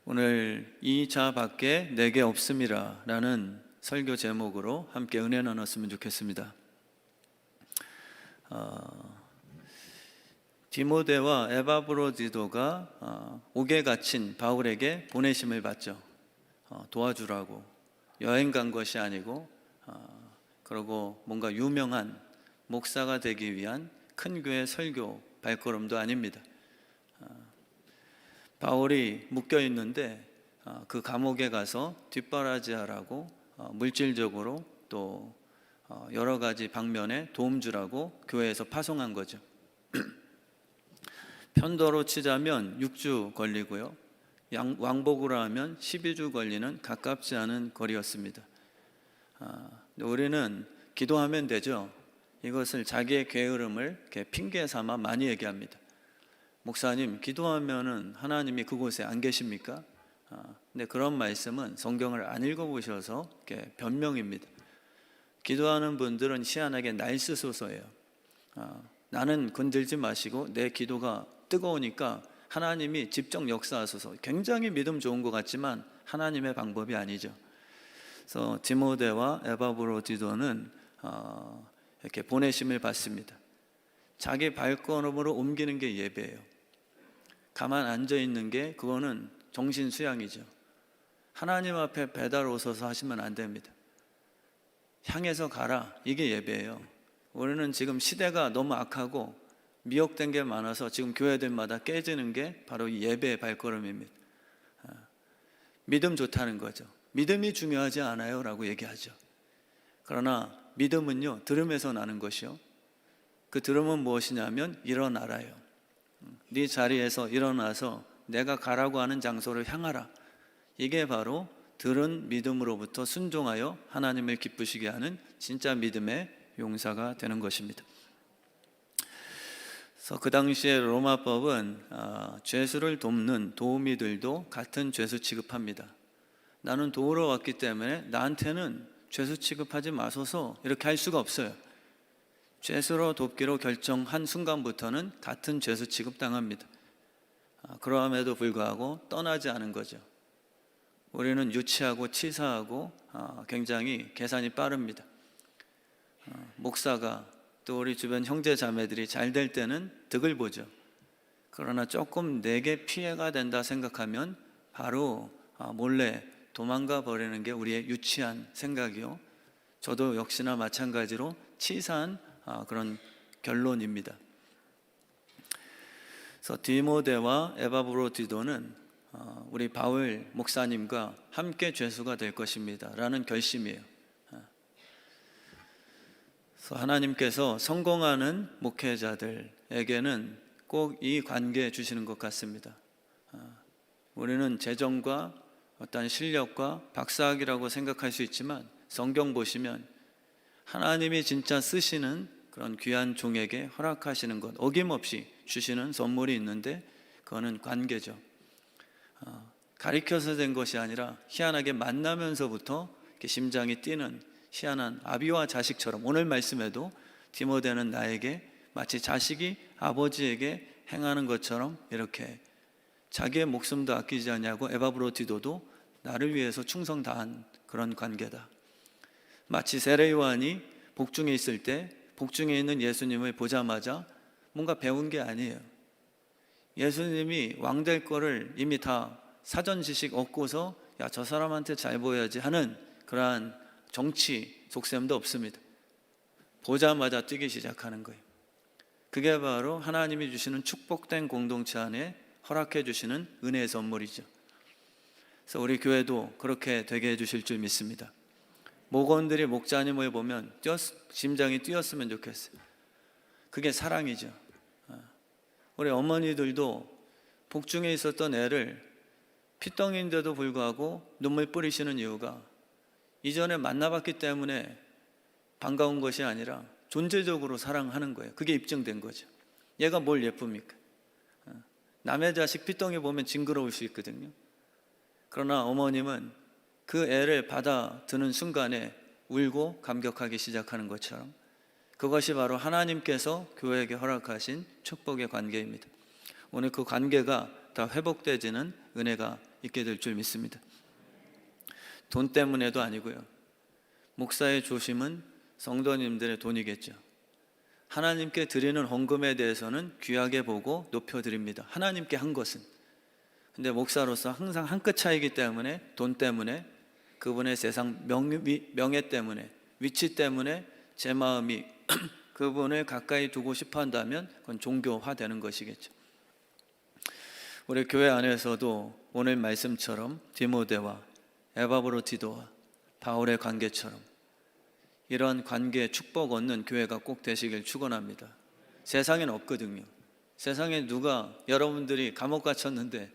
오늘 이 자 밖에 내게 없음이라 라는 설교 제목으로 함께 은혜 나눴으면 좋겠습니다. 디모데와 에바브로디도가 옥에 갇힌 바울에게 보내심을 받죠. 도와주라고. 여행 간 것이 아니고 그리고 뭔가 유명한 목사가 되기 위한 큰 교회 설교 발걸음도 아닙니다. 바울이 묶여 있는데 그 감옥에 가서 뒷바라지하라고 물질적으로 또 여러 가지 방면에 도움 주라고 교회에서 파송한 거죠. 편도로 치자면 6주 걸리고요, 왕복으로 하면 12주 걸리는 가깝지 않은 거리였습니다. 우리는 기도하면 되죠. 이것을 자기의 게으름을 이렇게 핑계 삼아 많이 얘기합니다. 목사님, 기도하면은 하나님이 그곳에 안 계십니까? 근데 그런 말씀은 성경을 안 읽어보셔서 이렇게 변명입니다. 기도하는 분들은 희한하게 날 스소서예요. 나는 건들지 마시고 내 기도가 뜨거우니까 하나님이 직접 역사하소서. 굉장히 믿음 좋은 것 같지만 하나님의 방법이 아니죠. 그래서 디모데와 에바브로디도는 이렇게 보내심을 받습니다. 자기 발걸음으로 옮기는 게 예배예요. 가만 앉아 있는 게 그거는 정신 수양이죠. 하나님 앞에 배달 오셔서 하시면 안 됩니다. 향해서 가라, 이게 예배예요. 우리는 지금 시대가 너무 악하고 미혹된 게 많아서 지금 교회들마다 깨지는 게 바로 이 예배의 발걸음입니다. 믿음 좋다는 거죠. 믿음이 중요하지 않아요 라고 얘기하죠. 그러나 믿음은요, 들음에서 나는 것이요, 그 들음은 무엇이냐면 일어나라요. 네 자리에서 일어나서 내가 가라고 하는 장소를 향하라. 이게 바로 들은 믿음으로부터 순종하여 하나님을 기쁘시게 하는 진짜 믿음의 용사가 되는 것입니다. 그래서 그 당시에 로마법은 죄수를 돕는 도우미들도 같은 죄수 취급합니다. 나는 도우러 왔기 때문에 나한테는 죄수 취급하지 마소서, 이렇게 할 수가 없어요. 죄수로 돕기로 결정한 순간부터는 같은 죄수 취급당합니다. 그러함에도 불구하고 떠나지 않은 거죠. 우리는 유치하고 치사하고 굉장히 계산이 빠릅니다. 목사가 또 우리 주변 형제 자매들이 잘 될 때는 득을 보죠. 그러나 조금 내게 피해가 된다 생각하면 바로 몰래 도망가 버리는 게 우리의 유치한 생각이요, 저도 역시나 마찬가지로 치사한 그런 결론입니다. 그래서 디모데와 에바브로디도는 우리 바울 목사님과 함께 죄수가 될 것입니다 라는 결심이에요. 그래서 하나님께서 성공하는 목회자들에게는 꼭 이 관계 주시는 것 같습니다. 우리는 재정과 어떤 실력과 박사학위라고 생각할 수 있지만 성경 보시면 하나님이 진짜 쓰시는 그런 귀한 종에게 허락하시는 것, 어김없이 주시는 선물이 있는데 그거는 관계죠. 가리켜서 된 것이 아니라 희한하게 만나면서부터 이렇게 심장이 뛰는 희한한 아비와 자식처럼, 오늘 말씀에도 디모데는 나에게 마치 자식이 아버지에게 행하는 것처럼 이렇게 자기의 목숨도 아끼지 않냐고, 에바브로디도도 나를 위해서 충성 다한 그런 관계다. 마치 세례 요한이 복중에 있을 때 복중에 있는 예수님을 보자마자 뭔가 배운 게 아니에요. 예수님이 왕 될 거를 이미 다 사전 지식 얻고서 야, 저 사람한테 잘 보여야지 하는 그러한 정치 속셈도 없습니다. 보자마자 뛰기 시작하는 거예요. 그게 바로 하나님이 주시는 축복된 공동체 안에 허락해 주시는 은혜의 선물이죠. 그래서 우리 교회도 그렇게 되게 해주실 줄 믿습니다. 목원들이 목자님을 보면 심장이 뛰었으면 좋겠어요. 그게 사랑이죠. 우리 어머니들도 복중에 있었던 애를 피덩이인데도 불구하고 눈물 뿌리시는 이유가 이전에 만나봤기 때문에 반가운 것이 아니라 존재적으로 사랑하는 거예요. 그게 입증된 거죠. 얘가 뭘 예쁩니까? 남의 자식 피덩이 보면 징그러울 수 있거든요. 그러나 어머님은 그 애를 받아드는 순간에 울고 감격하기 시작하는 것처럼 그것이 바로 하나님께서 교회에게 허락하신 축복의 관계입니다. 오늘 그 관계가 다 회복되지는 은혜가 있게 될 줄 믿습니다. 돈 때문에도 아니고요. 목사의 조심은 성도님들의 돈이겠죠. 하나님께 드리는 헌금에 대해서는 귀하게 보고 높여드립니다. 하나님께 한 것은. 근데 목사로서 항상 한 끗 차이기 때문에, 돈 때문에, 그분의 세상 명예 때문에, 위치 때문에 제 마음이 그분을 가까이 두고 싶어 한다면 그건 종교화되는 것이겠죠. 우리 교회 안에서도 오늘 말씀처럼 디모데와 에바브로디도와 바울의 관계처럼 이런 관계에 축복 얻는 교회가 꼭 되시길 축원합니다. 세상엔 없거든요. 세상에 누가, 여러분들이 감옥 갇혔는데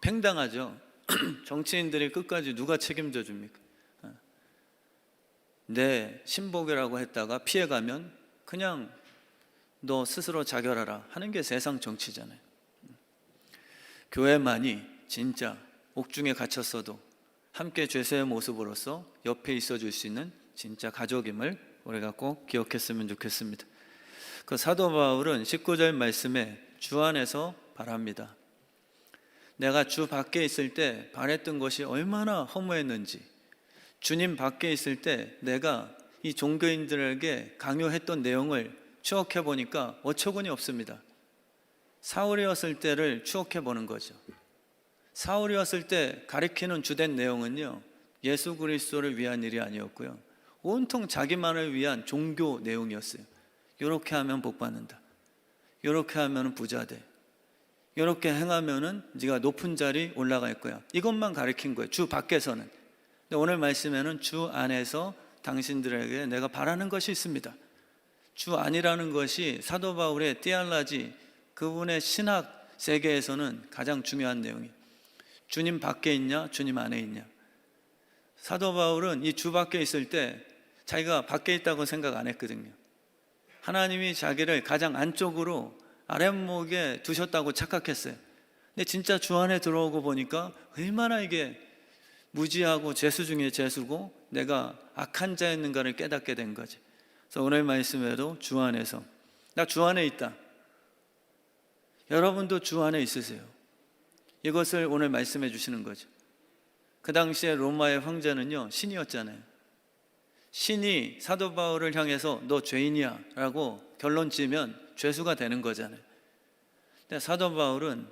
팽당하죠. 정치인들이 끝까지 누가 책임져 줍니까? 내 신복이라고 했다가 피해가면 그냥 너 스스로 자결하라 하는 게 세상 정치잖아요. 교회만이 진짜 옥중에 갇혔어도 함께 죄수의 모습으로서 옆에 있어줄 수 있는 진짜 가족임을 우리가 꼭 기억했으면 좋겠습니다. 그 사도 바울은 19절 말씀에 주 안에서 바랍니다. 내가 주 밖에 있을 때 바랬던 것이 얼마나 허무했는지, 주님 밖에 있을 때 내가 이 종교인들에게 강요했던 내용을 추억해 보니까 어처구니 없습니다. 사울이었을 때를 추억해 보는 거죠. 사울이었을 때 가리키는 주된 내용은요, 예수 그리스도를 위한 일이 아니었고요, 온통 자기만을 위한 종교 내용이었어요. 이렇게 하면 복 받는다, 이렇게 하면 부자 돼, 이렇게 행하면은 네가 높은 자리 올라갈 거야, 이것만 가리킨 거예요, 주 밖에서는. 근데 오늘 말씀에는 주 안에서 당신들에게 내가 바라는 것이 있습니다. 주 안이라는 것이 사도 바울의 띠알라지, 그분의 신학 세계에서는 가장 중요한 내용이에요. 주님 밖에 있냐, 주님 안에 있냐. 사도 바울은 이 주 밖에 있을 때 자기가 밖에 있다고 생각 안 했거든요. 하나님이 자기를 가장 안쪽으로 아랫목에 두셨다고 착각했어요. 근데 진짜 주 안에 들어오고 보니까 얼마나 이게 무지하고 죄수 중에 죄수고 내가 악한 자였는가를 깨닫게 된 거지. 그래서 오늘 말씀에도 주 안에서, 나 주 안에 있다. 여러분도 주 안에 있으세요. 이것을 오늘 말씀해 주시는 거죠. 그 당시에 로마의 황제는요, 신이었잖아요. 신이 사도 바울을 향해서 너 죄인이야 라고 결론 지으면 죄수가 되는 거잖아요. 근데 사도 바울은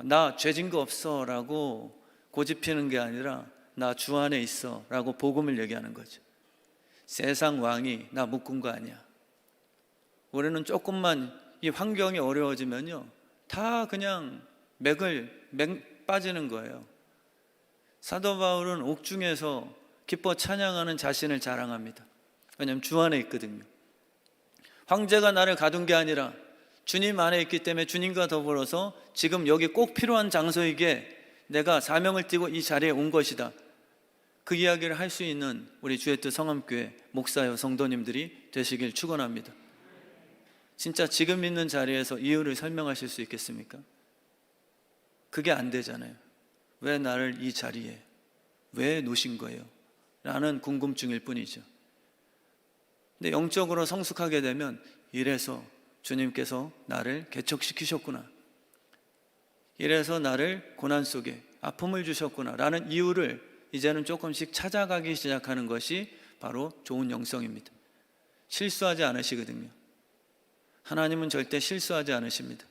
나 죄진 거 없어 라고 고집피는 게 아니라 나 주 안에 있어 라고 복음을 얘기하는 거죠. 세상 왕이 나 묶은 거 아니야. 우리는 조금만 이 환경이 어려워지면요, 다 그냥 맥 빠지는 거예요. 사도 바울은 옥중에서 기뻐 찬양하는 자신을 자랑합니다. 왜냐하면 주 안에 있거든요. 황제가 나를 가둔 게 아니라 주님 안에 있기 때문에 주님과 더불어서 지금 여기 꼭 필요한 장소이기에 내가 사명을 띠고 이 자리에 온 것이다. 그 이야기를 할 수 있는 우리 주의 뜻 성암교회 목사여 성도님들이 되시길 축원합니다. 진짜 지금 있는 자리에서 이유를 설명하실 수 있겠습니까? 그게 안 되잖아요. 왜 나를 이 자리에 왜 놓으신 거예요? 라는 궁금증일 뿐이죠. 근데 영적으로 성숙하게 되면 이래서 주님께서 나를 개척시키셨구나, 이래서 나를 고난 속에 아픔을 주셨구나 라는 이유를 이제는 조금씩 찾아가기 시작하는 것이 바로 좋은 영성입니다. 실수하지 않으시거든요. 하나님은 절대 실수하지 않으십니다.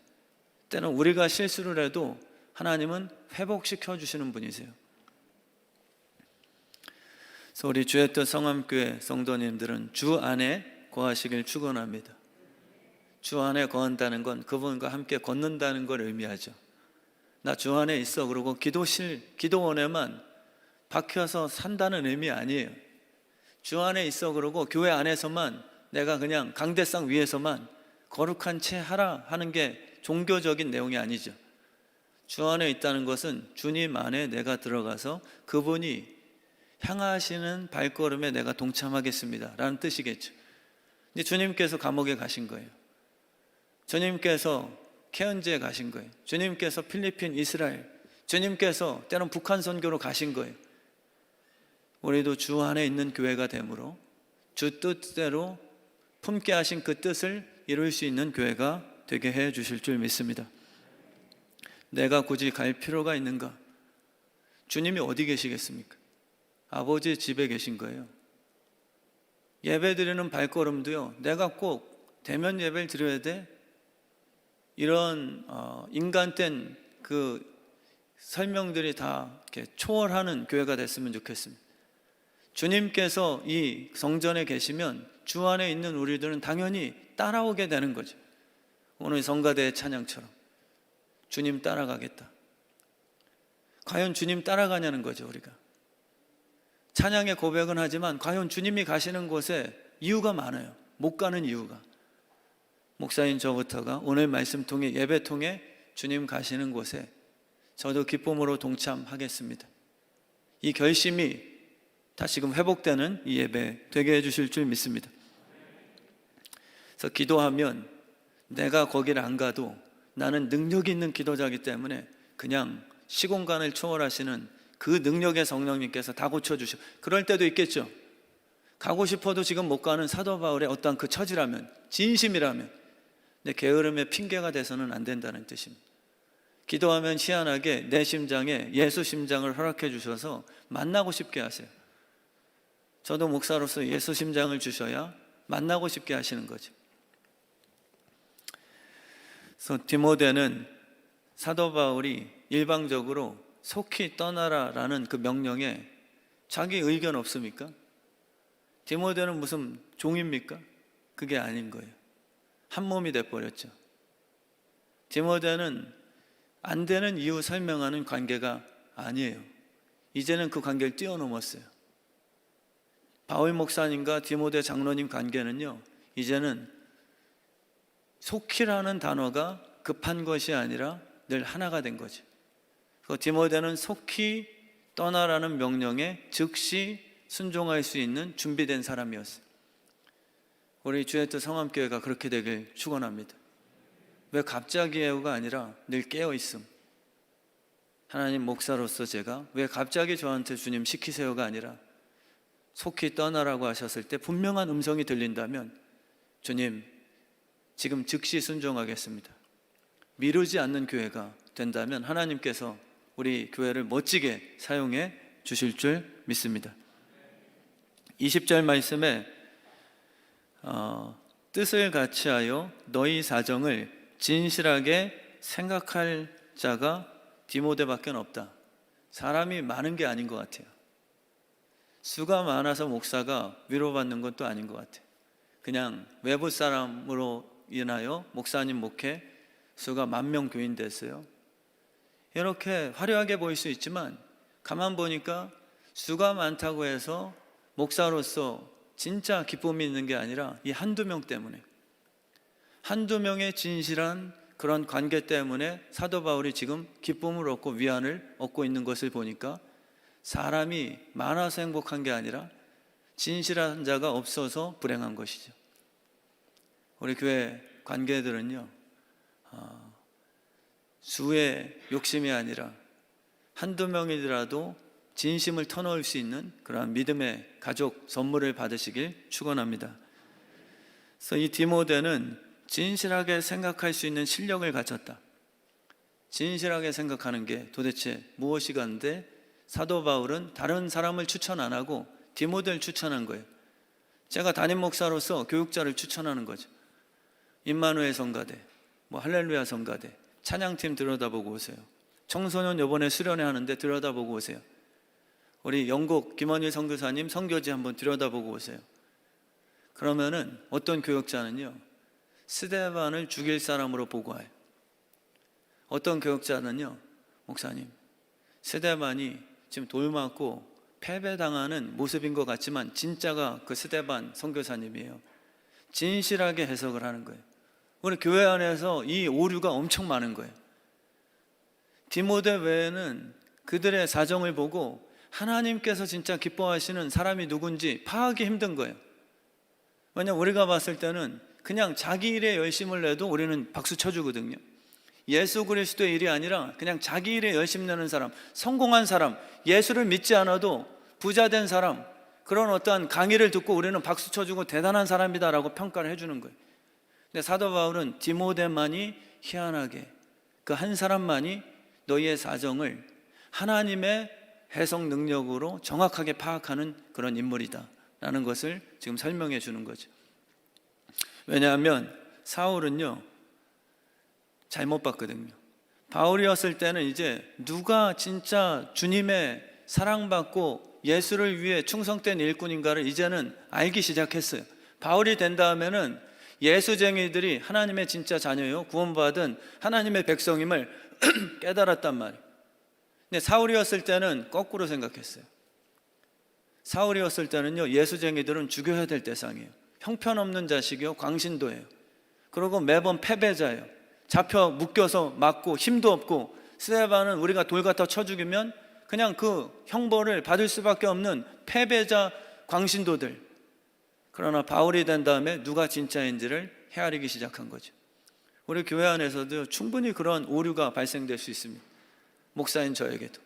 때는 우리가 실수를 해도 하나님은 회복시켜 주시는 분이세요. 그래서 우리 주의 뜻 성암교회 성도님들은 주 안에 거하시길 축원합니다. 주 안에 거한다는 건 그분과 함께 걷는다는 걸 의미하죠. 나 주 안에 있어 그러고 기도원에만 박혀서 산다는 의미 아니에요. 주 안에 있어 그러고 교회 안에서만 내가 그냥 강대상 위에서만 거룩한 채 하라 하는 게 종교적인 내용이 아니죠. 주 안에 있다는 것은 주님 안에 내가 들어가서 그분이 향하시는 발걸음에 내가 동참하겠습니다 라는 뜻이겠죠. 근데 주님께서 감옥에 가신 거예요. 주님께서 케언즈에 가신 거예요. 주님께서 필리핀, 이스라엘, 주님께서 때론 북한 선교로 가신 거예요. 우리도 주 안에 있는 교회가 되므로 주 뜻대로 품게 하신 그 뜻을 이룰 수 있는 교회가 되게 해 주실 줄 믿습니다. 내가 굳이 갈 필요가 있는가? 주님이 어디 계시겠습니까? 아버지의 집에 계신 거예요. 예배 드리는 발걸음도요, 내가 꼭 대면 예배를 드려야 돼? 이런 인간된 그 설명들이 다 이렇게 초월하는 교회가 됐으면 좋겠습니다. 주님께서 이 성전에 계시면 주 안에 있는 우리들은 당연히 따라오게 되는 거죠. 오늘 성가대의 찬양처럼 주님 따라가겠다. 과연 주님 따라가냐는 거죠. 우리가 찬양의 고백은 하지만 과연 주님이 가시는 곳에 이유가 많아요. 못 가는 이유가. 목사인 저부터가 오늘 말씀 통해, 예배 통해 주님 가시는 곳에 저도 기쁨으로 동참하겠습니다. 이 결심이 다시금 회복되는 이 예배 되게 해주실 줄 믿습니다. 그래서 기도하면 내가 거기를 안 가도 나는 능력 있는 기도자이기 때문에 그냥 시공간을 초월하시는 그 능력의 성령님께서 다 고쳐주셔. 그럴 때도 있겠죠. 가고 싶어도 지금 못 가는 사도 바울의 어떤 그 처지라면, 진심이라면 내 게으름의 핑계가 돼서는 안 된다는 뜻입니다. 기도하면 희한하게 내 심장에 예수 심장을 허락해 주셔서 만나고 싶게 하세요. 저도 목사로서 예수 심장을 주셔야 만나고 싶게 하시는 거죠. 그래서 디모데는 사도 바울이 일방적으로 속히 떠나라라는 그 명령에 자기 의견 없습니까? 디모데는 무슨 종입니까? 그게 아닌 거예요. 한 몸이 돼버렸죠. 디모데는 안 되는 이유 설명하는 관계가 아니에요. 이제는 그 관계를 뛰어넘었어요. 바울 목사님과 디모데 장로님 관계는요, 이제는 속히라는 단어가 급한 것이 아니라 늘 하나가 된 거죠. 디모데는 속히 떠나라는 명령에 즉시 순종할 수 있는 준비된 사람이었어요. 우리 주의 뜻 성함교회가 그렇게 되길 축원합니다. 왜 갑자기요가 아니라 늘 깨어있음. 하나님 목사로서 제가 왜 갑자기 저한테 주님 시키세요가 아니라 속히 떠나라고 하셨을 때 분명한 음성이 들린다면 주님 지금 즉시 순종하겠습니다. 미루지 않는 교회가 된다면 하나님께서 우리 교회를 멋지게 사용해 주실 줄 믿습니다. 20절 말씀에 뜻을 같이하여 너희 사정을 진실하게 생각할 자가 디모데밖에 없다. 사람이 많은 게 아닌 것 같아요. 수가 많아서 목사가 위로받는 것도 아닌 것 같아요. 그냥 외부 사람으로 인하여 목사님 목회 수가 10,000명 교인 됐어요. 이렇게 화려하게 보일 수 있지만 가만 보니까 수가 많다고 해서 목사로서 진짜 기쁨이 있는 게 아니라 이 한두 명 때문에, 한두 명의 진실한 그런 관계 때문에 사도 바울이 지금 기쁨을 얻고 위안을 얻고 있는 것을 보니까 사람이 많아서 행복한 게 아니라 진실한 자가 없어서 불행한 것이죠. 우리 교회 관계들은요, 수의 욕심이 아니라 한두 명이더라도 진심을 터놓을 수 있는 그러한 믿음의 가족 선물을 받으시길 축원합니다. 그래서 이 디모데는 진실하게 생각할 수 있는 실력을 갖췄다. 진실하게 생각하는 게 도대체 무엇이간데 사도 바울은 다른 사람을 추천 안 하고 디모데를 추천한 거예요. 제가 담임 목사로서 교육자를 추천하는 거죠. 임마누엘 성가대, 할렐루야 성가대, 찬양팀 들여다보고 오세요. 청소년 이번에 수련회 하는데 들여다보고 오세요. 우리 영국 김원일 선교사님 선교지 한번 들여다보고 오세요. 그러면은 어떤 교육자는요, 스데반을 죽일 사람으로 보고해요. 어떤 교육자는요, 목사님 스데반이 지금 돌 맞고 패배당하는 모습인 것 같지만 진짜가 그 스데반 선교사님이에요. 진실하게 해석을 하는 거예요. 우리 교회 안에서 이 오류가 엄청 많은 거예요. 디모데 외에는 그들의 사정을 보고 하나님께서 진짜 기뻐하시는 사람이 누군지 파악이 힘든 거예요. 왜냐하면 우리가 봤을 때는 그냥 자기 일에 열심을 내도 우리는 박수 쳐주거든요. 예수 그리스도의 일이 아니라 그냥 자기 일에 열심 내는 사람, 성공한 사람, 예수를 믿지 않아도 부자 된 사람, 그런 어떠한 강의를 듣고 우리는 박수 쳐주고 대단한 사람이다라고 평가를 해주는 거예요. 근데 사도 바울은 디모데만이 희한하게 그 한 사람만이 너희의 사정을 하나님의 해석 능력으로 정확하게 파악하는 그런 인물이다라는 것을 지금 설명해 주는 거죠. 왜냐하면 사울은요 잘못 봤거든요. 바울이었을 때는 이제 누가 진짜 주님의 사랑받고 예수를 위해 충성된 일꾼인가를 이제는 알기 시작했어요. 바울이 된 다음에는 예수쟁이들이 하나님의 진짜 자녀요 구원받은 하나님의 백성임을 깨달았단 말이에요. 근데 사울이었을 때는 거꾸로 생각했어요. 사울이었을 때는요 예수쟁이들은 죽여야 될 대상이에요. 형편없는 자식이요 광신도예요. 그리고 매번 패배자예요. 잡혀 묶여서 맞고 힘도 없고, 스데반은 우리가 돌 갖다 쳐 죽이면 그냥 그 형벌을 받을 수밖에 없는 패배자 광신도들. 그러나 바울이 된 다음에 누가 진짜인지를 헤아리기 시작한 거죠. 우리 교회 안에서도 충분히 그런 오류가 발생될 수 있습니다. 목사인 저에게도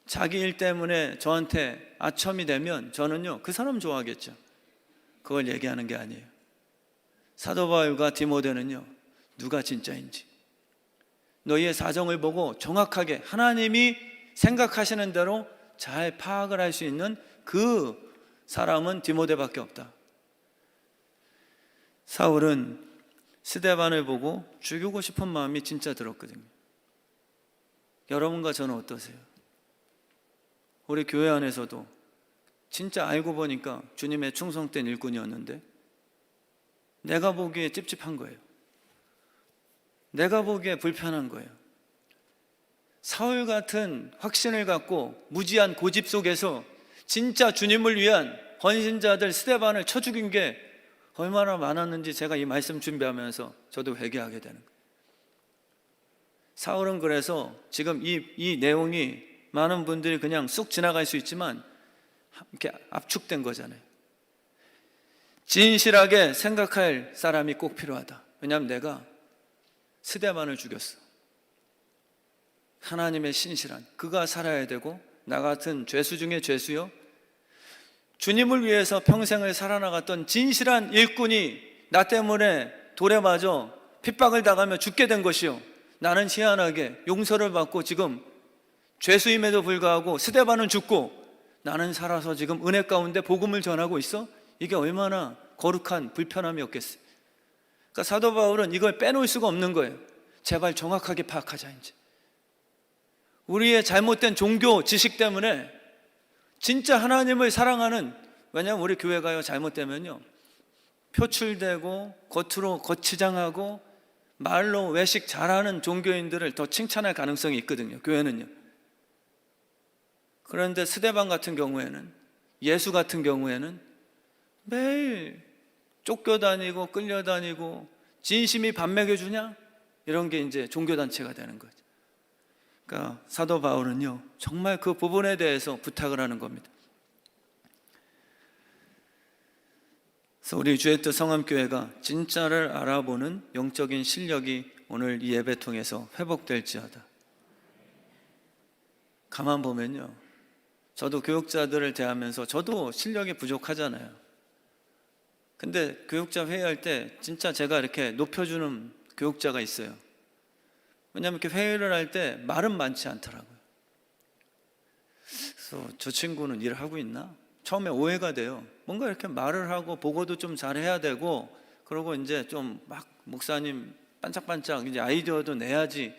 자기 일 때문에 저한테 아첨이 되면 저는요 그 사람 좋아하겠죠. 그걸 얘기하는 게 아니에요. 사도 바울과 디모데는요 누가 진짜인지 너희의 사정을 보고 정확하게 하나님이 생각하시는 대로 잘 파악을 할 수 있는 그 사람은 디모데밖에 없다. 사울은 스데반을 보고 죽이고 싶은 마음이 진짜 들었거든요. 여러분과 저는 어떠세요? 우리 교회 안에서도 진짜 알고 보니까 주님의 충성된 일꾼이었는데 내가 보기에 찝찝한 거예요. 내가 보기에 불편한 거예요. 사울 같은 확신을 갖고 무지한 고집 속에서 진짜 주님을 위한 헌신자들 스데반을 쳐 죽인 게 얼마나 많았는지 제가 이 말씀 준비하면서 저도 회개하게 되는 거예요. 사울은 그래서 지금 이 내용이 많은 분들이 그냥 쑥 지나갈 수 있지만 이렇게 압축된 거잖아요. 진실하게 생각할 사람이 꼭 필요하다. 왜냐하면 내가 스데반을 죽였어. 하나님의 신실한 그가 살아야 되고 나 같은 죄수 중에 죄수요 주님을 위해서 평생을 살아나갔던 진실한 일꾼이 나 때문에 돌에 맞아 핍박을 당하며 죽게 된 것이요 나는 희한하게 용서를 받고 지금 죄수임에도 불구하고 스데반은 죽고 나는 살아서 지금 은혜 가운데 복음을 전하고 있어? 이게 얼마나 거룩한 불편함이었겠어요. 그러니까 사도 바울은 이걸 빼놓을 수가 없는 거예요. 제발 정확하게 파악하자. 이제 우리의 잘못된 종교 지식 때문에 진짜 하나님을 사랑하는, 왜냐하면 우리 교회가요 잘못되면요 표출되고 겉으로 거치장하고 말로 외식 잘하는 종교인들을 더 칭찬할 가능성이 있거든요. 교회는요. 그런데 스데반 같은 경우에는, 예수 같은 경우에는 매일 쫓겨다니고 끌려다니고 진심이 밥 먹여주냐? 이런 게 이제 종교단체가 되는 거죠. 그러니까 사도 바울은요 정말 그 부분에 대해서 부탁을 하는 겁니다. 그래서 우리 주의 뜻 성함교회가 진짜를 알아보는 영적인 실력이 오늘 이 예배 통해서 회복될지어다. 가만 보면요 저도 교육자들을 대하면서 저도 실력이 부족하잖아요. 근데 교육자 회의할 때 진짜 제가 이렇게 높여주는 교육자가 있어요. 왜냐하면 이렇게 회의를 할 때 말은 많지 않더라고요. 그래서 저 친구는 일을 하고 있나? 처음에 오해가 돼요. 뭔가 이렇게 말을 하고 보고도 좀 잘해야 되고, 그러고 이제 좀 막 목사님 반짝반짝 이제 아이디어도 내야지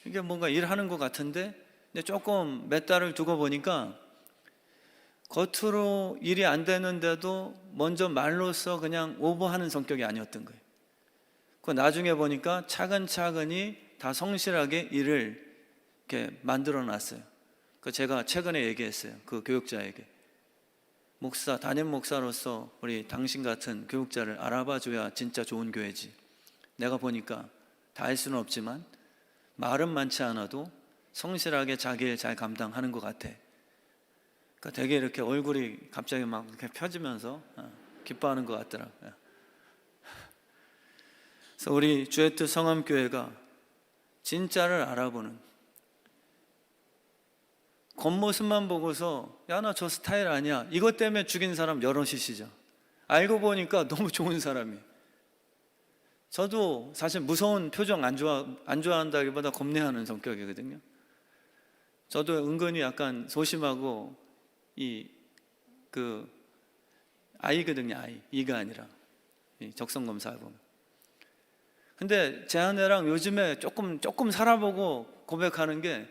이게 뭔가 일하는 것 같은데, 근데 조금 몇 달을 두고 보니까 겉으로 일이 안 되는데도 먼저 말로써 그냥 오버하는 성격이 아니었던 거예요. 그 나중에 보니까 차근차근히 다 성실하게 일을 이렇게 만들어 놨어요. 그 제가 최근에 얘기했어요. 그 교육자에게. 목사, 담임 목사로서 우리 당신 같은 교육자를 알아봐 줘야 진짜 좋은 교회지. 내가 보니까 다 할 수는 없지만 말은 많지 않아도 성실하게 자기 일 잘 감당하는 것 같아. 그러니까 되게 이렇게 얼굴이 갑자기 막 이렇게 펴지면서 기뻐하는 것 같더라고요. 그래서 우리 주의 뜻 성함교회가 진짜를 알아보는, 겉모습만 보고서 야 나 저 스타일 아니야 이것 때문에 죽인 사람 여럿이시죠. 알고 보니까 너무 좋은 사람이에요. 저도 사실 무서운 표정 안 좋아한다기보다 겁내하는 성격이거든요. 저도 은근히 약간 소심하고 아이거든요. 이가 아니라 적성 검사해 보면. 근데 제 아내랑 요즘에 조금 살아보고 고백하는 게,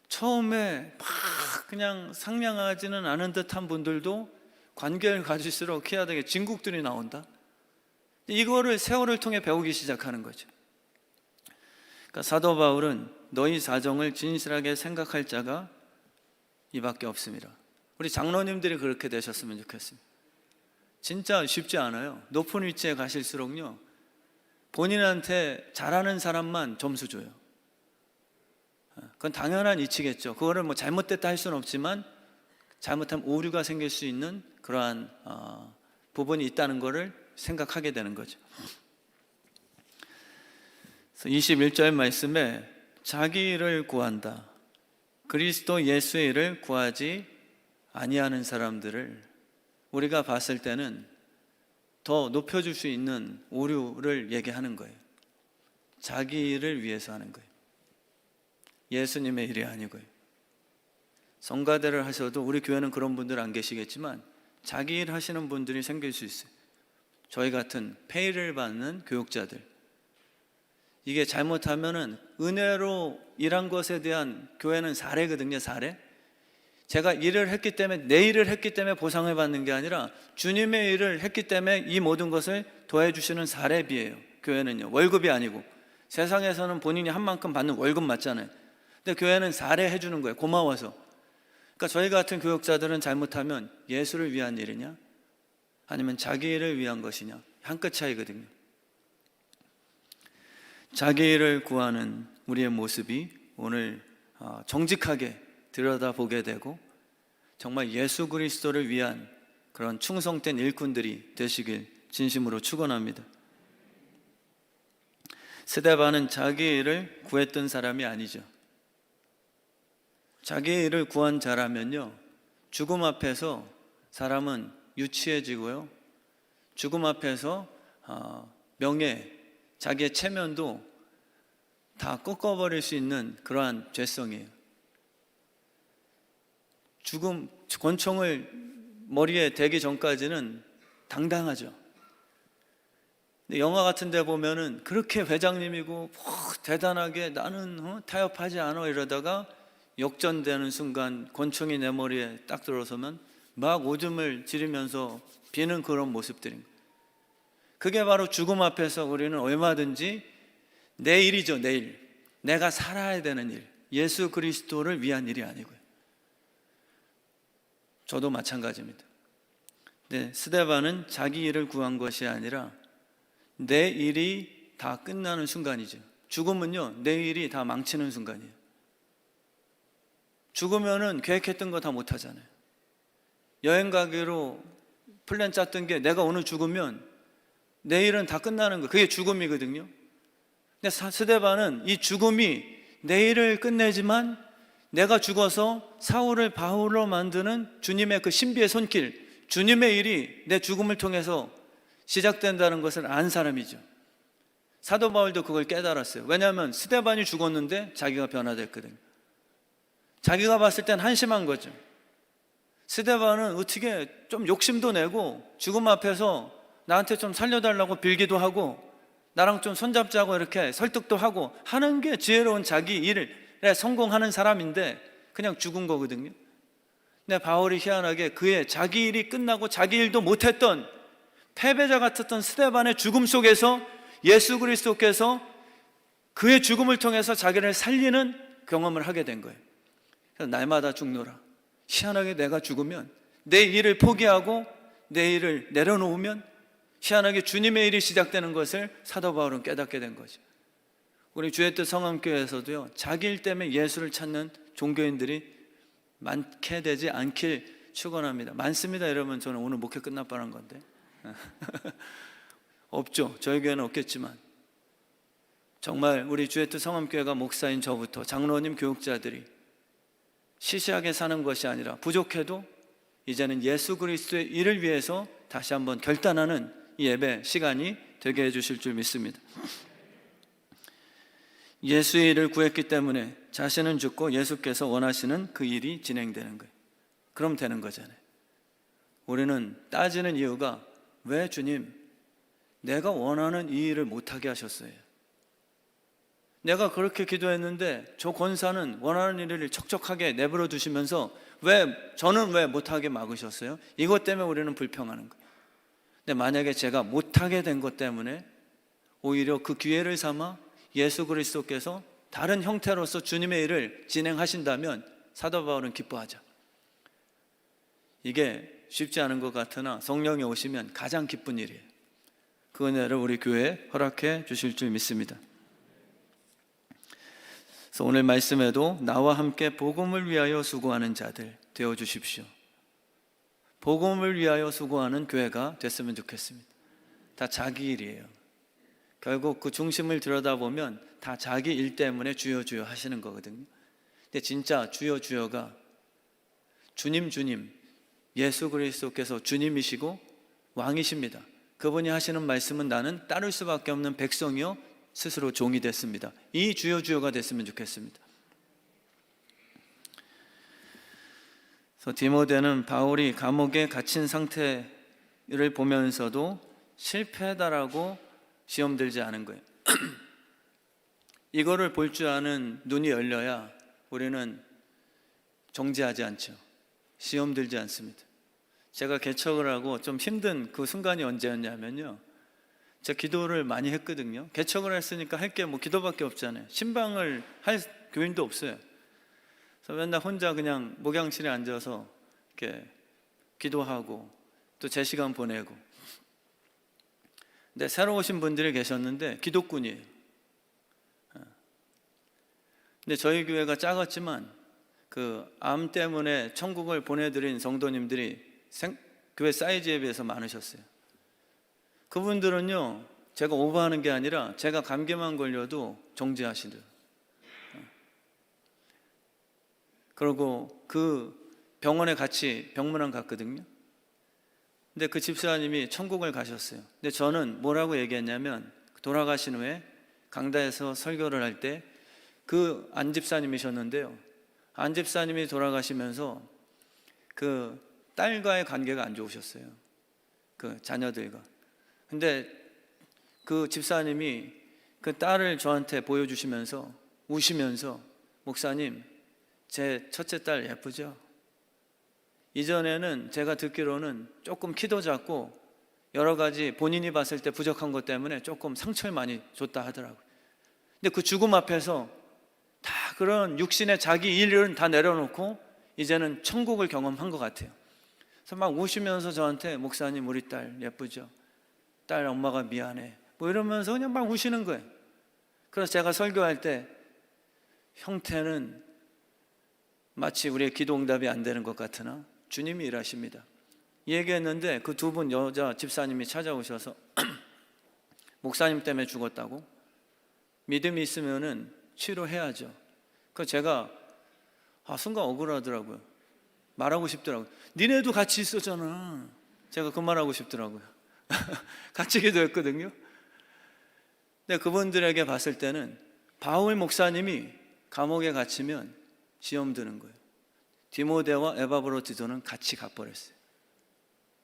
처음에 막 그냥 상냥하지는 않은 듯한 분들도 관계를 가질수록 희한하게 진국들이 나온다. 이거를 세월을 통해 배우기 시작하는 거죠. 그러니까 사도 바울은 너희 사정을 진실하게 생각할 자가 이밖에 없습니다. 우리 장로님들이 그렇게 되셨으면 좋겠습니다. 진짜 쉽지 않아요. 높은 위치에 가실수록요, 본인한테 잘하는 사람만 점수 줘요. 그건 당연한 이치겠죠. 그거를 뭐 잘못됐다 할 수는 없지만, 잘못하면 오류가 생길 수 있는 그러한 부분이 있다는 것을 생각하게 되는 거죠. 21절 말씀에 자기 일을 구한다, 그리스도 예수의 일을 구하지 아니하는 사람들을 우리가 봤을 때는 더 높여줄 수 있는 오류를 얘기하는 거예요. 자기 일을 위해서 하는 거예요. 예수님의 일이 아니고요. 성가대를 하셔도 우리 교회는 그런 분들 안 계시겠지만 자기 일 하시는 분들이 생길 수 있어요. 저희 같은 페이를 받는 교육자들, 이게 잘못하면은 은혜로 일한 것에 대한 교회는 사례거든요. 사례. 제가 일을 했기 때문에, 내 일을 했기 때문에 보상을 받는 게 아니라 주님의 일을 했기 때문에 이 모든 것을 더해주시는 사례비예요. 교회는요, 월급이 아니고. 세상에서는 본인이 한 만큼 받는 월급 맞잖아요. 근데 교회는 사례해 주는 거예요. 고마워서. 그러니까 저희 같은 교육자들은 잘못하면 예수를 위한 일이냐, 아니면 자기 일을 위한 것이냐, 한 끗 차이거든요. 자기 일을 구하는 우리의 모습이 오늘 정직하게 들여다보게 되고, 정말 예수 그리스도를 위한 그런 충성된 일꾼들이 되시길 진심으로 축원합니다. 스데반은 자기 일을 구했던 사람이 아니죠. 자기 일을 구한 자라면요, 죽음 앞에서 사람은 유치해지고요, 죽음 앞에서 명예, 자기의 체면도 다 꺾어버릴 수 있는 그러한 죄성이에요. 죽음, 권총을 머리에 대기 전까지는 당당하죠. 근데 영화 같은 데 보면은 그렇게 회장님이고 대단하게 나는 타협하지 않아 이러다가 역전되는 순간 권총이 내 머리에 딱 들어서면 막 오줌을 지르면서 비는 그런 모습들인 거예요. 그게 바로 죽음 앞에서 우리는 얼마든지 내 일이죠. 내 일, 내가 살아야 되는 일, 예수 그리스도를 위한 일이 아니고요. 저도 마찬가지입니다. 네, 스데반은 자기 일을 구한 것이 아니라 내 일이 다 끝나는 순간이죠. 죽음은요, 내 일이 다 망치는 순간이에요. 죽으면은 계획했던 거 다 못하잖아요. 여행 가기로 플랜 짰던 게 내가 오늘 죽으면 내일은 다 끝나는 거, 그게 죽음이거든요. 근데 스데반은 이 죽음이 내일을 끝내지만 내가 죽어서 사울을 바울로 만드는 주님의 그 신비의 손길, 주님의 일이 내 죽음을 통해서 시작된다는 것을 안 사람이죠. 사도 바울도 그걸 깨달았어요. 왜냐하면 스데반이 죽었는데 자기가 변화됐거든요. 자기가 봤을 땐 한심한 거죠. 스데반은 어떻게 좀 욕심도 내고 죽음 앞에서 나한테 좀 살려달라고 빌기도 하고 나랑 좀 손잡자고 이렇게 설득도 하고 하는 게 지혜로운 자기 일에 성공하는 사람인데 그냥 죽은 거거든요. 근데 바울이 희한하게 그의 자기 일이 끝나고 자기 일도 못했던 패배자 같았던 스데반의 죽음 속에서 예수 그리스도께서 그의 죽음을 통해서 자기를 살리는 경험을 하게 된 거예요. 그래서 날마다 죽노라. 희한하게 내가 죽으면, 내 일을 포기하고 내 일을 내려놓으면 희한하게 주님의 일이 시작되는 것을 사도 바울은 깨닫게 된 거죠. 우리 주의 뜻 성함교회에서도요, 자기 일 때문에 예수를 찾는 종교인들이 많게 되지 않길 축원합니다. 많습니다. 여러분, 저는 오늘 목회 끝날 뻔한 건데 없죠. 저희 교회는 없겠지만 정말 우리 주의 뜻 성함교회가 목사인 저부터 장로님, 교육자들이 시시하게 사는 것이 아니라 부족해도 이제는 예수 그리스도의 일을 위해서 다시 한번 결단하는 이 예배 시간이 되게 해주실 줄 믿습니다. 예수의 일을 구했기 때문에 자신은 죽고 예수께서 원하시는 그 일이 진행되는 거예요. 그럼 되는 거잖아요. 우리는 따지는 이유가 왜 주님 내가 원하는 이 일을 못하게 하셨어요? 내가 그렇게 기도했는데 저 권사는 원하는 일을 척척하게 내버려 두시면서 저는 왜 못하게 막으셨어요? 이것 때문에 우리는 불평하는 거예요. 근데 만약에 제가 못하게 된 것 때문에 오히려 그 기회를 삼아 예수 그리스도께서 다른 형태로서 주님의 일을 진행하신다면 사도 바울은 기뻐하죠. 이게 쉽지 않은 것 같으나 성령이 오시면 가장 기쁜 일이에요. 그 은혜를 우리 교회에 허락해 주실 줄 믿습니다. 그래서 오늘 말씀에도 나와 함께 복음을 위하여 수고하는 자들 되어 주십시오. 복음을 위하여 수고하는 교회가 됐으면 좋겠습니다. 다 자기 일이에요. 결국 그 중심을 들여다보면 다 자기 일 때문에 주여 주여 하시는 거거든요. 근데 진짜 주여 주여가 주님 주님, 예수 그리스도께서 주님이시고 왕이십니다. 그분이 하시는 말씀은 나는 따를 수밖에 없는 백성이요 스스로 종이 됐습니다. 이 주여 주여가 됐으면 좋겠습니다. 그래서 디모데는 바울이 감옥에 갇힌 상태를 보면서도 실패다라고 시험 들지 않은 거예요. 이거를 볼 줄 아는 눈이 열려야 우리는 정죄하지 않죠. 시험 들지 않습니다. 제가 개척을 하고 좀 힘든 그 순간이 언제였냐면요, 제가 기도를 많이 했거든요. 개척을 했으니까 할 게 뭐 기도밖에 없잖아요. 신방을 할 교인도 없어요. 그래서 맨날 혼자 그냥 목양실에 앉아서 이렇게 기도하고 또 제 시간 보내고. 근데 새로 오신 분들이 계셨는데 기독군이에요. 근데 저희 교회가 작았지만 그 암 때문에 천국을 보내드린 성도님들이 교회 사이즈에 비해서 많으셨어요. 그분들은요, 제가 오버하는 게 아니라 제가 감기만 걸려도 정죄하시더라고요. 그리고 그 병원에 같이 병문안 갔거든요. 근데 그 집사님이 천국을 가셨어요. 근데 저는 뭐라고 얘기했냐면, 돌아가신 후에 강다에서 설교를 할 때 그 안 집사님이셨는데요, 안 집사님이 돌아가시면서 그 딸과의 관계가 안 좋으셨어요. 그 자녀들과. 근데 그 집사님이 그 딸을 저한테 보여주시면서 우시면서, 목사님, 제 첫째 딸 예쁘죠? 이전에는 제가 듣기로는 조금 키도 작고 여러 가지 본인이 봤을 때 부족한 것 때문에 조금 상처를 많이 줬다 하더라고요. 근데 그 죽음 앞에서 다 그런 육신의 자기 일은 다 내려놓고 이제는 천국을 경험한 것 같아요. 그래서 막 우시면서 저한테, 목사님 우리 딸 예쁘죠? 딸 엄마가 미안해, 뭐 이러면서 그냥 막 우시는 거예요. 그래서 제가 설교할 때 형태는 마치 우리의 기도 응답이 안 되는 것 같으나 주님이 일하십니다, 이 얘기했는데 그 두 분 여자 집사님이 찾아오셔서 목사님 때문에 죽었다고? 믿음이 있으면은 치료해야죠. 그래서 제가 순간 억울하더라고요. 말하고 싶더라고요. 니네도 같이 있었잖아. 제가 그 말하고 싶더라고요. 같이 기도했거든요. 근데 그분들에게 봤을 때는 바울 목사님이 감옥에 갇히면 시험 드는 거예요. 디모데와 에바브로디도는 같이 가버렸어요.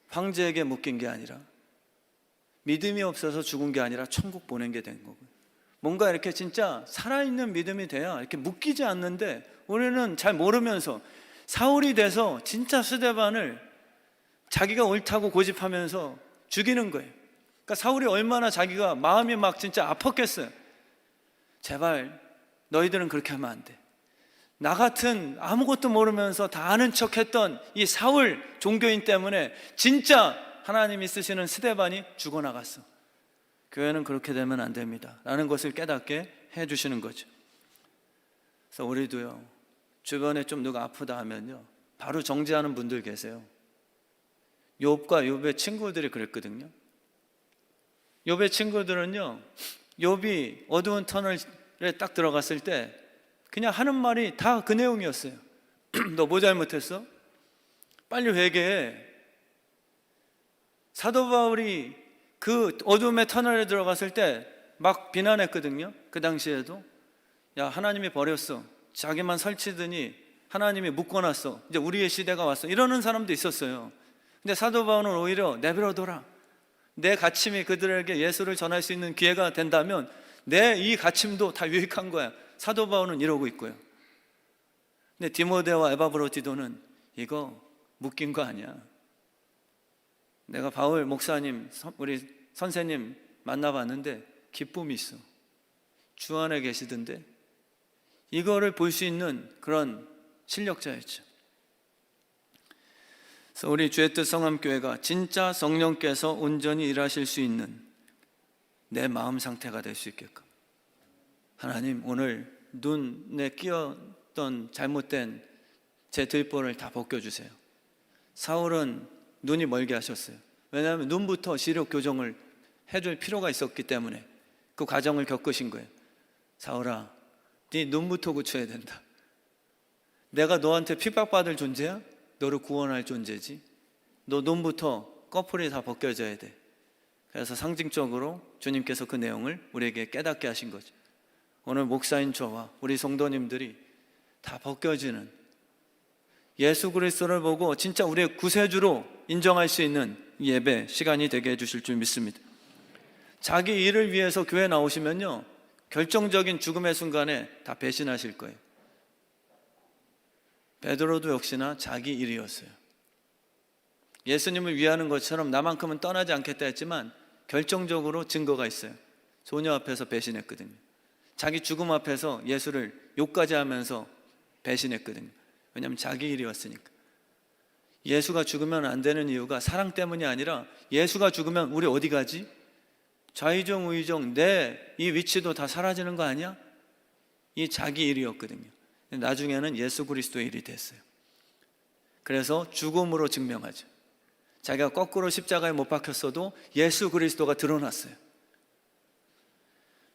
황제에게 묶인 게 아니라, 믿음이 없어서 죽은 게 아니라 천국 보낸 게 된 거고요. 뭔가 이렇게 진짜 살아있는 믿음이 돼야 이렇게 묶이지 않는데, 우리는 잘 모르면서 사울이 돼서 진짜 스데반을 자기가 옳다고 고집하면서 죽이는 거예요. 그러니까 사울이 얼마나 자기가 마음이 막 진짜 아팠겠어요. 제발 너희들은 그렇게 하면 안 돼. 나 같은 아무것도 모르면서 다 아는 척했던 이 사울 종교인 때문에 진짜 하나님이 쓰시는 스데반이 죽어나갔어. 교회는 그렇게 되면 안 됩니다 라는 것을 깨닫게 해주시는 거죠. 그래서 우리도요, 주변에 좀 누가 아프다 하면요, 바로 정죄하는 분들 계세요. 욥과 욥의 친구들이 그랬거든요. 욥의 친구들은요, 욥이 어두운 터널에 딱 들어갔을 때 그냥 하는 말이 다 그 내용이었어요. 너 뭐 잘못했어? 빨리 회개해. 사도 바울이 그 어둠의 터널에 들어갔을 때 막 비난했거든요. 그 당시에도. 야, 하나님이 버렸어. 자기만 설치더니 하나님이 묶어놨어. 이제 우리의 시대가 왔어. 이러는 사람도 있었어요. 근데 사도 바울은 오히려 내버려둬라. 내 가침이 그들에게 예수를 전할 수 있는 기회가 된다면 내 이 가침도 다 유익한 거야. 사도 바울은 이러고 있고요. 근데 디모데와 에바브로디도는 이거 묶인 거 아니야. 내가 바울 목사님, 우리 선생님 만나봤는데 기쁨이 있어. 주 안에 계시던데 이거를 볼 수 있는 그런 실력자였죠. 그래서 우리 주의 뜻 성함교회가 진짜 성령께서 온전히 일하실 수 있는 내 마음 상태가 될 수 있게끔 하나님, 오늘 눈에 끼었던 잘못된 제 들보를 다 벗겨주세요. 사울은 눈이 멀게 하셨어요. 왜냐하면 눈부터 시력 교정을 해줄 필요가 있었기 때문에 그 과정을 겪으신 거예요. 사울아, 네 눈부터 고쳐야 된다. 내가 너한테 핍박받을 존재야? 너를 구원할 존재지. 너 눈부터 꺼풀이 다 벗겨져야 돼. 그래서 상징적으로 주님께서 그 내용을 우리에게 깨닫게 하신 거죠. 오늘 목사인 저와 우리 성도님들이 다 벗겨지는 예수 그리스도를 보고 진짜 우리의 구세주로 인정할 수 있는 예배 시간이 되게 해주실 줄 믿습니다. 자기 일을 위해서 교회 나오시면요, 결정적인 죽음의 순간에 다 배신하실 거예요. 베드로도 역시나 자기 일이었어요. 예수님을 위하는 것처럼 나만큼은 떠나지 않겠다 했지만 결정적으로 증거가 있어요. 소녀 앞에서 배신했거든요. 자기 죽음 앞에서 예수를 욕까지 하면서 배신했거든요. 왜냐하면 자기 일이었으니까. 예수가 죽으면 안 되는 이유가 사랑 때문이 아니라 예수가 죽으면 우리 어디 가지? 좌의정 우의정 내 이 위치도 다 사라지는 거 아니야? 이 자기 일이었거든요. 나중에는 예수 그리스도의 일이 됐어요. 그래서 죽음으로 증명하죠. 자기가 거꾸로 십자가에 못 박혔어도 예수 그리스도가 드러났어요.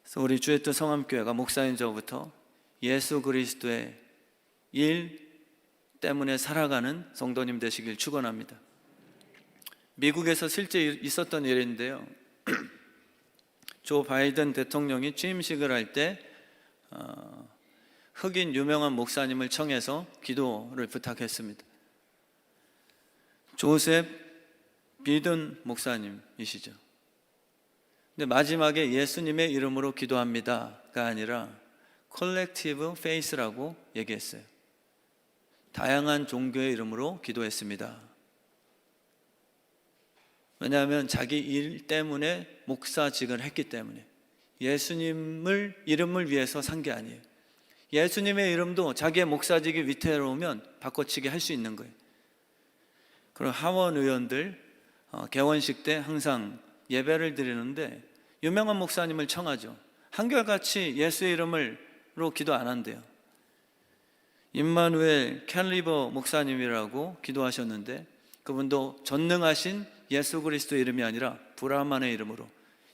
그래서 우리 주의 뜻 성함교회가 목사인 저부터 예수 그리스도의 일 때문에 살아가는 성도님 되시길 축원합니다. 미국에서 실제 있었던 일인데요. 조 바이든 대통령이 취임식을 할 때 흑인 유명한 목사님을 청해서 기도를 부탁했습니다. 조셉 비든 목사님이시죠. 근데 마지막에 예수님의 이름으로 기도합니다가 아니라 컬렉티브 페이스라고 얘기했어요. 다양한 종교의 이름으로 기도했습니다. 왜냐하면 자기 일 때문에 목사직을 했기 때문에 예수님을 이름을 위해서 산 게 아니에요. 예수님의 이름도 자기의 목사직이 위태로우면 바꿔치기 할 수 있는 거예요. 그리고 하원 의원들 개원식 때 항상 예배를 드리는데 유명한 목사님을 청하죠. 한결같이 예수의 이름으로 기도 안 한대요. 임마누엘 캘리버 목사님이라고 기도하셨는데 그분도 전능하신 예수 그리스도 이름이 아니라 브라만의 이름으로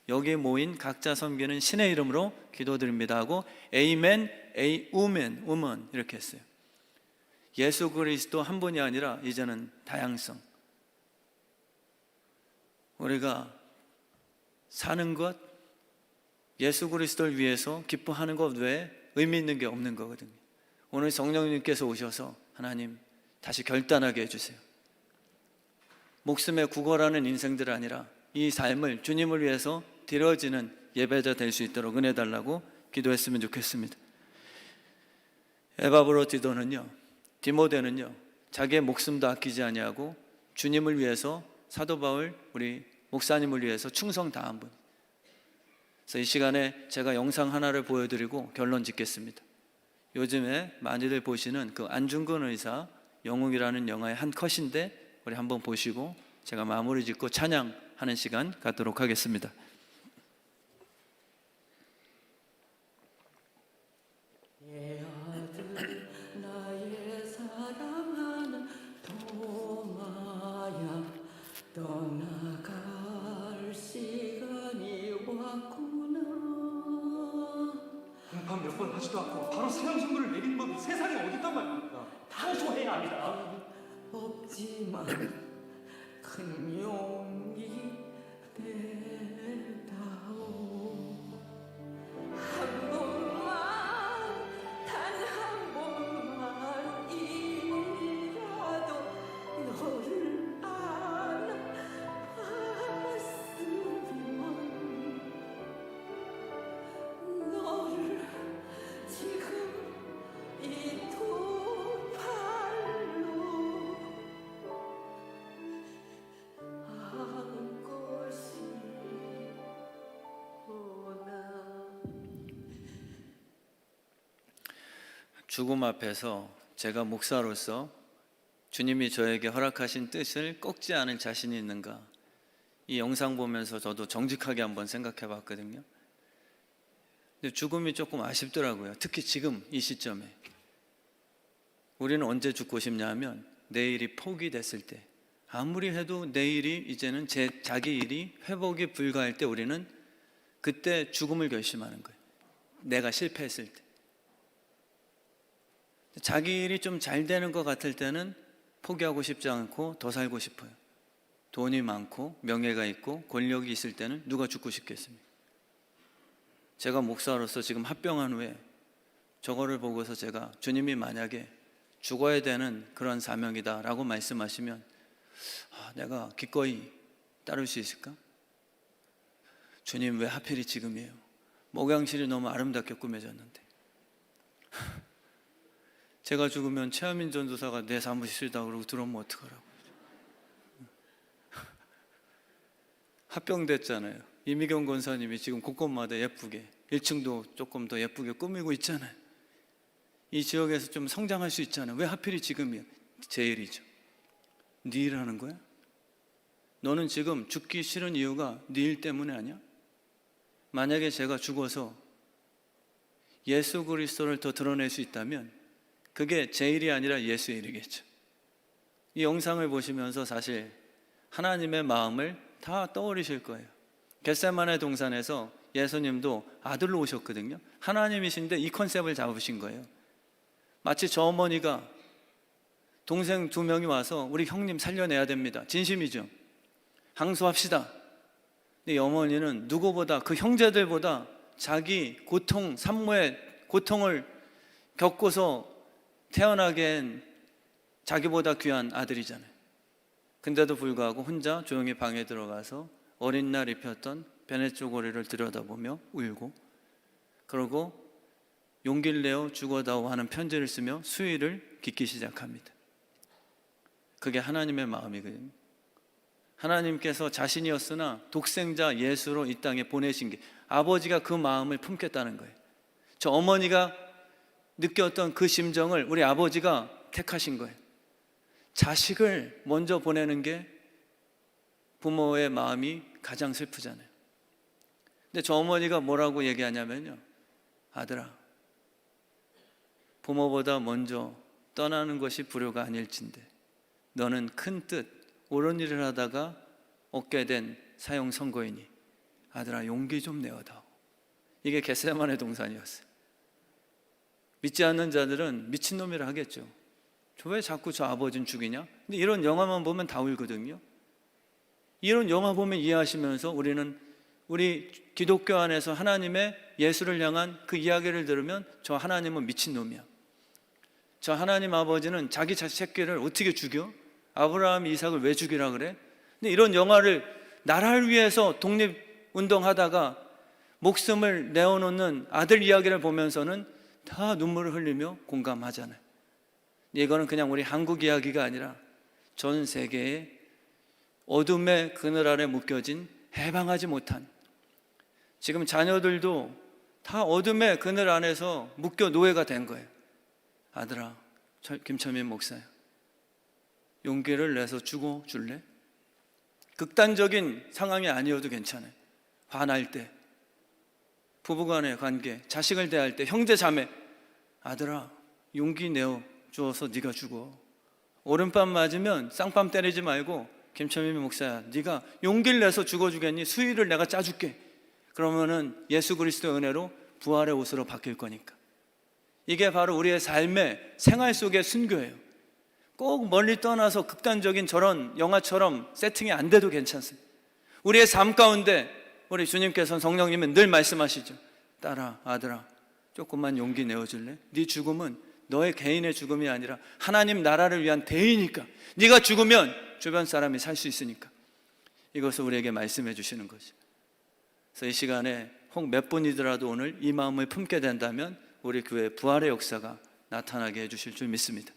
여기 모인 각자 섬기는 신의 이름으로 기도드립니다 하고 에이멘, 에이우멘, 우먼 이렇게 했어요. 예수 그리스도 한 분이 아니라 이제는 다양성. 우리가 사는 것, 예수 그리스도를 위해서 기뻐하는 것 외에 의미 있는 게 없는 거거든요. 오늘 성령님께서 오셔서 하나님 다시 결단하게 해주세요. 목숨에 구걸하는 인생들 아니라 이 삶을 주님을 위해서 드려지는 예배자 될 수 있도록 은혜 달라고 기도했으면 좋겠습니다. 에바브로디도는요, 디모데는요, 자기의 목숨도 아끼지 아니하고 주님을 위해서 사도 바울 우리 목사님을 위해서 충성 다한 분. 그래서 이 시간에 제가 영상 하나를 보여드리고 결론 짓겠습니다. 요즘에 많이들 보시는 그 안중근 의사 영웅이라는 영화의 한 컷인데 우리 한번 보시고 제가 마무리 짓고 찬양하는 시간 갖도록 하겠습니다. 내 아들 나의 사랑하는 도마야 떠나갈 시간이 왔구나. 공판 몇 번 하지도 않고 바로 사형 선고를 내리는 법이 세상에 어딨단 말입니까? 항소해야 합니다. 없지만 큰 용기 내다오. 한 번만 죽음 앞에서 제가 목사로서 주님이 저에게 허락하신 뜻을 꺾지 않을 자신이 있는가, 이 영상 보면서 저도 정직하게 한번 생각해 봤거든요. 근데 죽음이 조금 아쉽더라고요. 특히 지금 이 시점에. 우리는 언제 죽고 싶냐 하면 내일이 포기됐을 때, 아무리 해도 내일이 이제는 자기 일이 회복이 불가할 때 우리는 그때 죽음을 결심하는 거예요. 내가 실패했을 때. 자기 일이 좀 잘 되는 것 같을 때는 포기하고 싶지 않고 더 살고 싶어요. 돈이 많고 명예가 있고 권력이 있을 때는 누가 죽고 싶겠습니까? 제가 목사로서 지금 합병한 후에 저거를 보고서 제가 주님이 만약에 죽어야 되는 그런 사명이다 라고 말씀하시면 내가 기꺼이 따를 수 있을까? 주님 왜 하필이 지금이에요? 목양실이 너무 아름답게 꾸며졌는데 제가 죽으면 최하민 전도사가 내 사무실 쓰다 그러고 들어오면 어떡하라고. 합병됐잖아요. 이미경 권사님이 지금 곳곳마다 예쁘게 1층도 조금 더 예쁘게 꾸미고 있잖아요. 이 지역에서 좀 성장할 수 있잖아요. 왜 하필이 지금이야? 제 일이죠. 네 일 하는 거야? 너는 지금 죽기 싫은 이유가 네 일 때문에 아니야? 만약에 제가 죽어서 예수 그리스도를 더 드러낼 수 있다면 그게 제 일이 아니라 예수의 일이겠죠. 이 영상을 보시면서 사실 하나님의 마음을 다 떠올리실 거예요. 겟세마네 동산에서 예수님도 아들로 오셨거든요. 하나님이신데 이 컨셉을 잡으신 거예요. 마치 저 어머니가 동생 2명이 와서 우리 형님 살려내야 됩니다. 진심이죠. 항소합시다. 근데 이 어머니는 누구보다 그 형제들보다 자기 고통, 산모의 고통을 겪고서 태어나게 한 자기보다 귀한 아들이잖아요. 근데도 불구하고 혼자 조용히 방에 들어가서 어린 날 입혔던 베넷 쪼고리를 들여다보며 울고, 그러고 용기를 내어 죽어다오 하는 편지를 쓰며 수위를 깃기 시작합니다. 그게 하나님의 마음이거든요. 하나님께서 자신이었으나 독생자 예수로 이 땅에 보내신 게 아버지가 그 마음을 품겠다는 거예요. 저 어머니가 느꼈던 그 심정을 우리 아버지가 택하신 거예요. 자식을 먼저 보내는 게 부모의 마음이 가장 슬프잖아요. 근데 저 어머니가 뭐라고 얘기하냐면요, 아들아, 부모보다 먼저 떠나는 것이 불효가 아닐진데 너는 큰 뜻, 옳은 일을 하다가 얻게 된 사형 선고이니 아들아 용기 좀 내어다오. 이게 겟세마네 동산이었어요. 믿지 않는 자들은 미친놈이라 하겠죠. 왜 자꾸 저 아버지는 죽이냐? 근데 이런 영화만 보면 다 울거든요. 이런 영화 보면 이해하시면서 우리 기독교 안에서 하나님의 예수를 향한 그 이야기를 들으면 저 하나님은 미친놈이야. 저 하나님 아버지는 자기 새끼를 어떻게 죽여? 아브라함, 이삭을 왜 죽이라 그래? 근데 이런 영화를 나라를 위해서 독립운동하다가 목숨을 내어놓는 아들 이야기를 보면서는 다 눈물을 흘리며 공감하잖아요. 이거는 그냥 우리 한국 이야기가 아니라 전 세계의 어둠의 그늘 아래 묶여진 해방하지 못한, 지금 자녀들도 다 어둠의 그늘 안에서 묶여 노예가 된 거예요. 아들아, 김철민 목사야, 용기를 내서 죽어 줄래? 극단적인 상황이 아니어도 괜찮아요. 화날 때, 부부간의 관계, 자식을 대할 때, 형제 자매, 아들아 용기 내어 주어서 네가 죽어. 오른밤 맞으면 쌍밤 때리지 말고 김철민 목사야, 네가 용기를 내서 죽어주겠니? 수위를 내가 짜줄게. 그러면은 예수 그리스도의 은혜로 부활의 옷으로 바뀔 거니까. 이게 바로 우리의 삶의 생활 속의 순교예요. 꼭 멀리 떠나서 극단적인 저런 영화처럼 세팅이 안 돼도 괜찮습니다. 우리의 삶 가운데 우리 주님께서는, 성령님은 늘 말씀하시죠. 딸아, 아들아, 조금만 용기 내어줄래? 네 죽음은 너의 개인의 죽음이 아니라 하나님 나라를 위한 대의니까. 네가 죽으면 주변 사람이 살 수 있으니까. 이것을 우리에게 말씀해 주시는 거죠. 그래서 이 시간에 혹 몇 분이더라도 오늘 이 마음을 품게 된다면 우리 교회 부활의 역사가 나타나게 해 주실 줄 믿습니다.